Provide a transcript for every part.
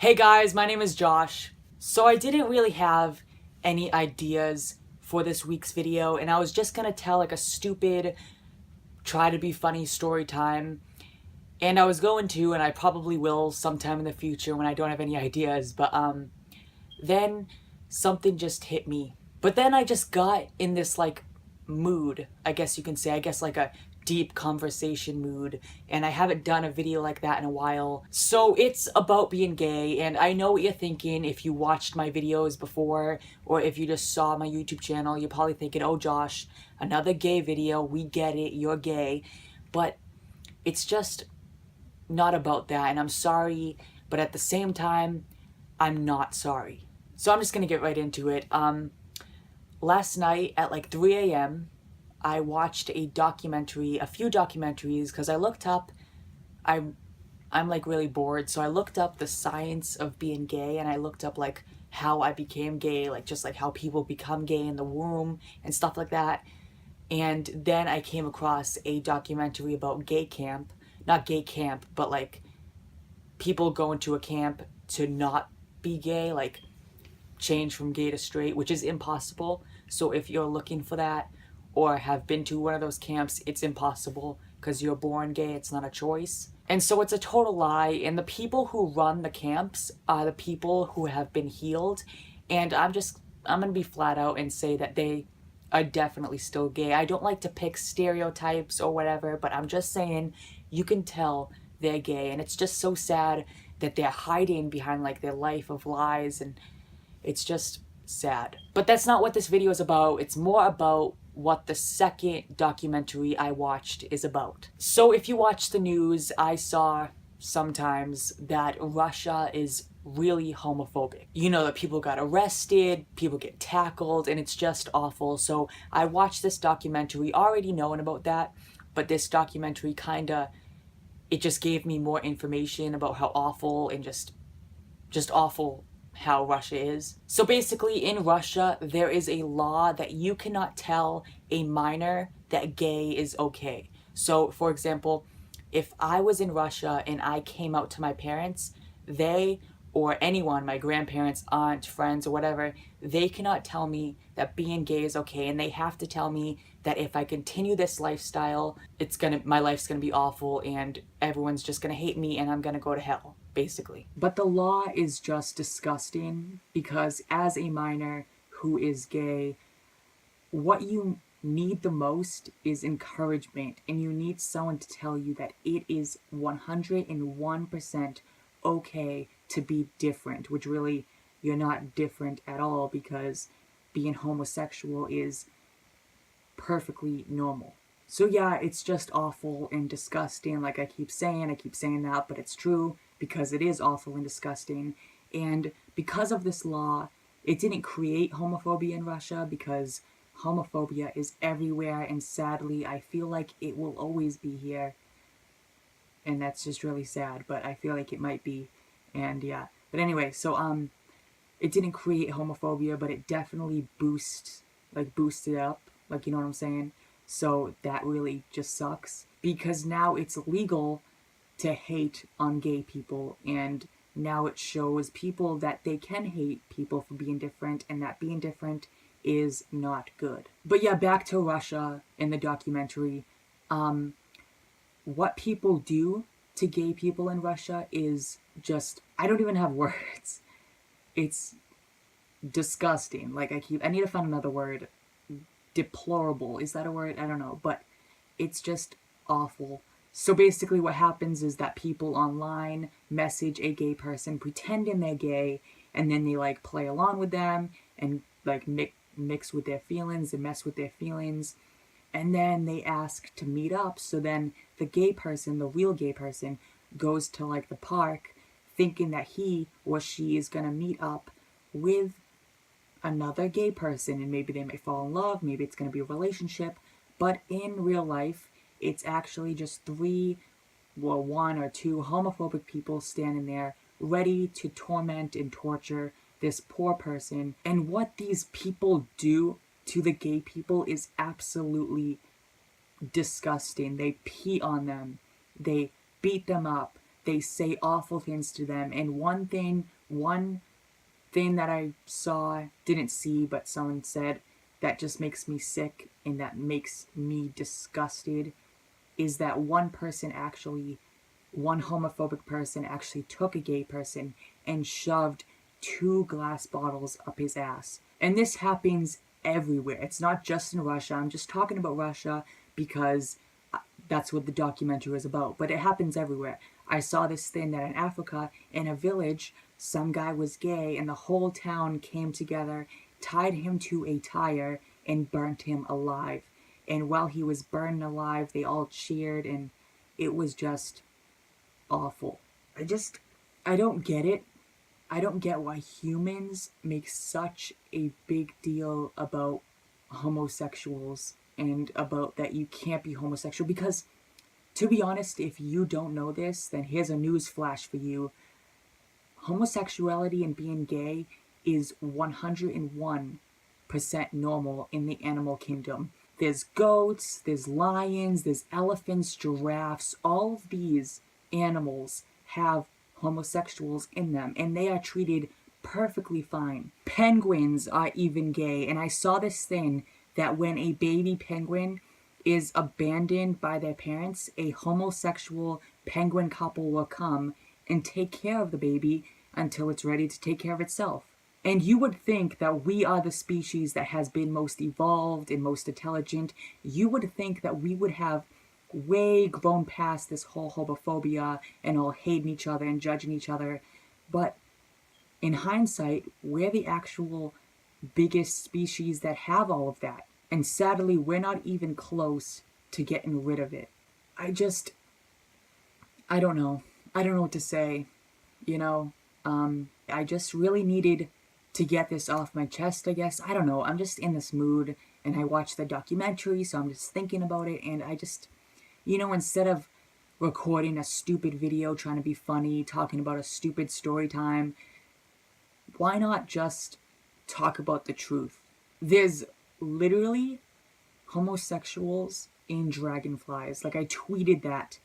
Hey guys, my name is Josh. So I didn't really have any ideas for this week's video, and I was just gonna tell like a stupid, try to be funny story time. And I was going to, and I probably will sometime in the future when I don't have any ideas, but then something just hit me. But then I just got in this like mood, I guess you can say, I guess like a deep conversation mood, and I haven't done a video like that in a while. So it's about being gay, and I know what you're thinking if you watched my videos before, or if you just saw my YouTube channel, you're probably thinking, oh Josh, another gay video, we get it, you're gay. But it's just not about that, and I'm sorry, but at the same time, I'm not sorry. So I'm just gonna get right into it. Last night at like 3 a.m., I watched a few documentaries, because I looked up, I'm like really bored, so I looked up the science of being gay, and I looked up like how I became gay, like just like how people become gay in the womb and stuff like that. And then I came across a documentary about gay camp, not gay camp, but like people go into a camp to not be gay, like change from gay to straight, which is impossible. So if you're looking for that or have been to one of those camps, it's impossible because you're born gay, it's not a choice. And so it's a total lie. And the people who run the camps are the people who have been healed. And I'm gonna be flat out and say that they are definitely still gay. I don't like to pick stereotypes or whatever, but I'm just saying you can tell they're gay. And it's just so sad that they're hiding behind like their life of lies, and it's just sad. But that's not what this video is about. It's more about what the second documentary I watched is about. So if you watch the news, I saw sometimes that Russia is really homophobic. You know, that people got arrested, people get tackled, and it's just awful. So I watched this documentary already knowing about that, but this documentary it just gave me more information about how awful and just awful how Russia is. So basically, in Russia, there is a law that you cannot tell a minor that gay is okay. So, for example, if I was in Russia and I came out to my parents, they or anyone, my grandparents, aunt, friends, or whatever, they cannot tell me that being gay is okay, and they have to tell me that if I continue this lifestyle, my life's gonna be awful, and everyone's just gonna hate me, and I'm gonna go to hell, basically. But the law is just disgusting, because as a minor who is gay, what you need the most is encouragement, and you need someone to tell you that it is 101% okay to be different, which really you're not different at all, because being homosexual is perfectly normal. So yeah, it's just awful and disgusting. Like I keep saying that, but it's true, because it is awful and disgusting. And because of this law, it didn't create homophobia in Russia, because homophobia is everywhere, and sadly, I feel like it will always be here. And that's just really sad, but I feel like it might be. And yeah. But anyway, so it didn't create homophobia, but it definitely boosted up, like, you know what I'm saying? So that really just sucks, because now it's legal to hate on gay people, and now it shows people that they can hate people for being different, and that being different is not good. But yeah, back to Russia in the documentary. What people do to gay people in Russia is just, I don't even have words. It's disgusting. Like I need to find another word. Deplorable, is that a word? I don't know, but it's just awful. So basically what happens is that people online message a gay person pretending they're gay, and then they like play along with them and like mix with their feelings and mess with their feelings, and then they ask to meet up. So then the gay person, the real gay person, goes to like the park thinking that he or she is gonna meet up with another gay person, and maybe they might fall in love, maybe it's going to be a relationship, but in real life, it's actually just one or two homophobic people standing there ready to torment and torture this poor person. And what these people do to the gay people is absolutely disgusting. They pee on them, they beat them up, they say awful things to them. And one thing that I saw, didn't see, but someone said that just makes me sick and that makes me disgusted is that one homophobic person actually took a gay person and shoved 2 glass bottles up his ass. And this happens everywhere. It's not just in Russia. I'm just talking about Russia because that's what the documentary was about. But it happens everywhere. I saw this thing that in Africa, in a village, some guy was gay and the whole town came together, tied him to a tire, and burnt him alive. And while he was burned alive, they all cheered, and it was just awful. I don't get it. I don't get why humans make such a big deal about homosexuals and about that you can't be homosexual, because to be honest, if you don't know this, then here's a news flash for you. Homosexuality and being gay is 101% normal in the animal kingdom. There's goats, there's lions, there's elephants, giraffes. All of these animals have homosexuals in them, and they are treated perfectly fine. Penguins are even gay, and I saw this thing that when a baby penguin is abandoned by their parents, a homosexual penguin couple will come and take care of the baby until it's ready to take care of itself. And you would think that we are the species that has been most evolved and most intelligent. You would think that we would have way grown past this whole homophobia and all hating each other and judging each other. But in hindsight, we're the actual biggest species that have all of that. And sadly, we're not even close to getting rid of it. I don't know. I don't know what to say. I just really needed to get this off my chest, I guess. I don't know. I'm just in this mood, and I watched the documentary, so I'm just thinking about it, and I just, instead of recording a stupid video trying to be funny, talking about a stupid story time, why not just talk about the truth? There's literally homosexuals in dragonflies. Like, I tweeted that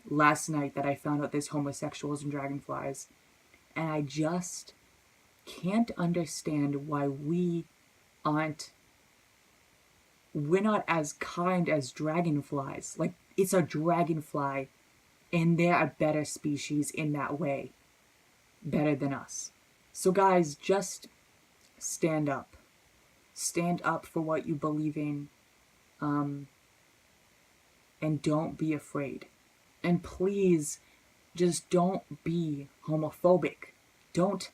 last night that I found out there's homosexuals in dragonflies. And I just can't understand why we're not as kind as dragonflies. Like, it's a dragonfly, and they're a better species in that way. Better than us. So guys, just stand up. Stand up for what you believe in. And don't be afraid. And please, just don't be homophobic. Don't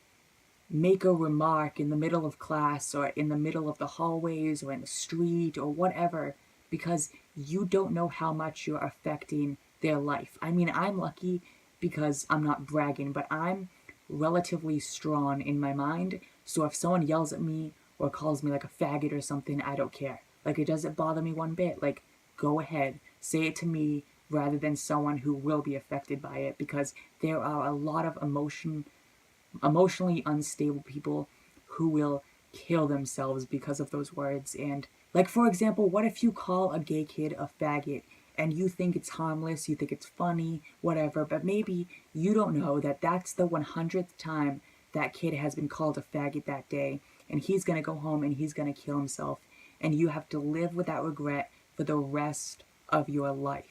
make a remark in the middle of class or in the middle of the hallways or in the street or whatever, because you don't know how much you're affecting their life. I mean, I'm lucky because I'm not bragging, but I'm relatively strong in my mind. So if someone yells at me or calls me like a faggot or something, I don't care. Like, it doesn't bother me one bit. Like, go ahead, say it to me rather than someone who will be affected by it, because there are a lot of emotionally unstable people who will kill themselves because of those words. And, like, for example, what if you call a gay kid a faggot and you think it's harmless, you think it's funny, whatever, but maybe you don't know that that's the 100th time that kid has been called a faggot that day, and he's gonna go home and he's gonna kill himself, and you have to live with that regret for the rest of your life.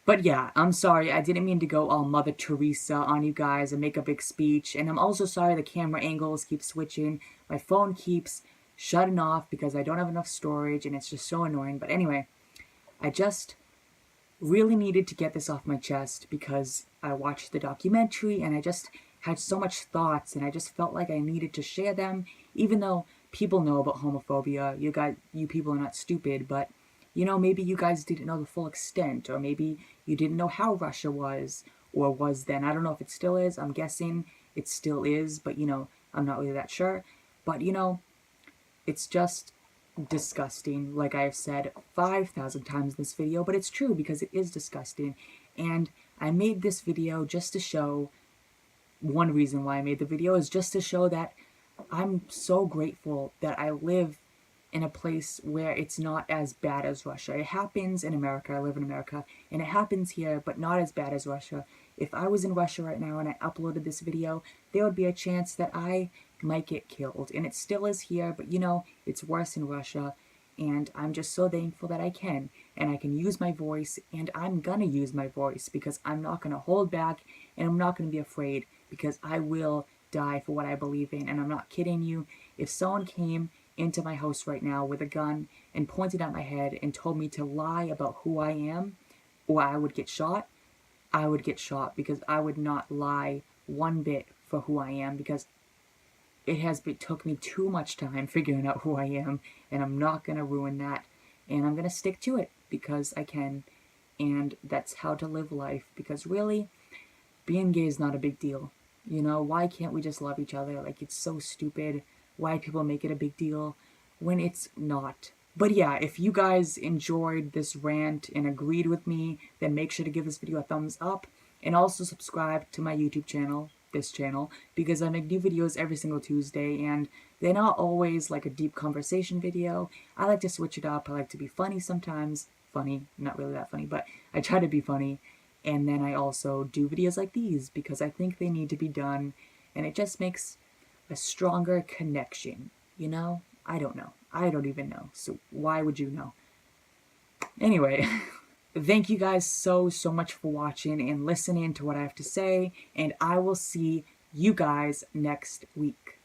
But yeah, I'm sorry, I didn't mean to go all Mother Teresa on you guys and make a big speech, and I'm also sorry the camera angles keep switching, my phone keeps shutting off because I don't have enough storage, and it's just so annoying. But anyway, I just really needed to get this off my chest because I watched the documentary and I just had so much thoughts, and I just felt like I needed to share them, even though people know about homophobia. You people are not stupid, but maybe you guys didn't know the full extent, or maybe you didn't know how Russia was, or was then. I don't know if it still is. I'm guessing it still is, but I'm not really that sure. But it's just disgusting, like I've said 5,000 times in this video, but it's true because it is disgusting. And I made this video just to show, one reason why I made the video is just to show that I'm so grateful that I live in a place where it's not as bad as Russia. It happens in America, I live in America, and it happens here, but not as bad as Russia. if I was in Russia right now and I uploaded this video, there would be a chance that I might get killed. And it still is here, but you know, it's worse in Russia. And I'm just so thankful that I can. And I can use my voice, and I'm gonna use my voice because I'm not gonna hold back, and I'm not gonna be afraid, because I will die for what I believe in. And I'm not kidding you. If someone came into my house right now with a gun and pointed at my head and told me to lie about who I am, or I would get shot, I would get shot, because I would not lie one bit for who I am, because it took me too much time figuring out who I am, and I'm not going to ruin that, and I'm going to stick to it because I can, and that's how to live life, because really, being gay is not a big deal. You know, why can't we just love each other? Like, it's so stupid why people make it a big deal when it's not. But yeah, if you guys enjoyed this rant and agreed with me, then make sure to give this video a thumbs up, and also subscribe to my YouTube channel, this channel, because I make new videos every single Tuesday, and they're not always like a deep conversation video. I like to switch it up. I like to be funny sometimes. Funny, not really that funny, but I try to be funny. And then I also do videos like these because I think they need to be done, and it just makes a stronger connection, you know? I don't know. I don't even know. So why would you know? Anyway, thank you guys so much for watching and listening to what I have to say, and I will see you guys next week.